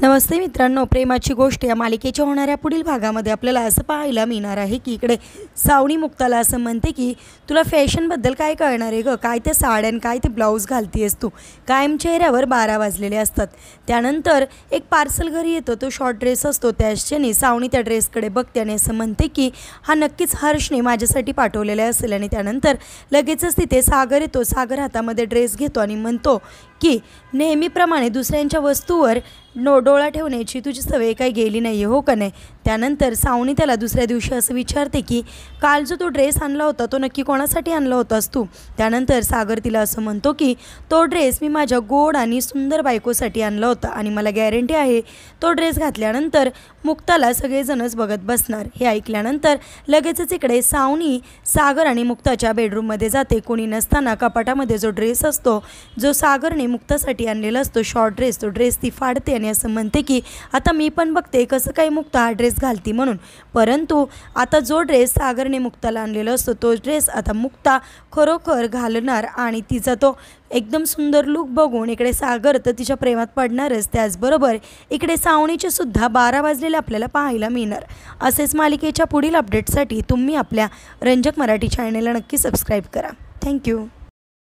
नमस्ते मित्रांनो, प्रेमाची गोष्ट या मालिकेच्या होणाऱ्या पुढील भागामध्ये आपल्याला असं पाहायला मिळणार आहे की इकडे सावनी मुक्ताला असं म्हणते की तुला फॅशनबद्दल काय कळणार आहे गं, काय ते साड्या काय ते ब्लाऊज घालतीयस तू, कायम चेहऱ्यावर 12 वाजलेले असतात। त्यानंतर एक पार्सल घरी येतो, तो शॉर्ट ड्रेस असतो। त्याच्याने सावनी त्या ड्रेसकडे बघते आणि असं म्हणते की हा नक्कीच हर्षने माझ्यासाठी पाठवलेला असेल। आणि त्यानंतर लगेचच तिथे सागर येतो। सागर हातामध्ये ड्रेस घेतो आणि म्हणतो की नेहमीप्रमाणे दुसऱ्यांच्या वस्तूवर डोळा ठेवण्याची तुझी सवय काही गेली नाही हो का नाही। त्यानंतर सावनी त्याला दुसऱ्या दिवशी असं विचारते की काल जो तो ड्रेस आणला होता तो नक्की कोणासाठी आणला होतास तू। त्यानंतर सागर तिला असं म्हणतो की तो ड्रेस मी माझ्या गोड आणि सुंदर बायकोसाठी आणला होता आणि मला गॅरंटी आहे तो ड्रेस घातल्यानंतर मुक्ताला सगळेजणच बघत बसणार। हे ऐकल्यानंतर लगेचच इकडे सावनी सागर आणि मुक्ताच्या बेडरूममध्ये जाते। कोणी नसताना कपाटामध्ये जो ड्रेस असतो जो सागरने मुक्तासाठी आणलेला असतो शॉर्ट ड्रेस, तो ड्रेस ती फाडते आणि असं म्हणते की आता मी पण बघते कसं काही मुक्ता हा ड्रेस घालती म्हणून। परंतु आता जो ड्रेस सागरने मुक्ताला आणलेला असतो तो ड्रेस आता मुक्ता खरोखर घालणार आणि तिचा तो एकदम सुंदर लुक बघून इकडे सागर तर तिच्या प्रेमात पडणारच। त्याचबरोबर इकडे सावनीचे सुद्धा 12 वाजलेले आपल्याला पाहायला मिळणार। असेच मालिकेच्या पुढील अपडेटसाठी तुम्ही आपल्या रंजक मराठी चॅनलला नक्की सबस्क्राईब करा। थँक्यू।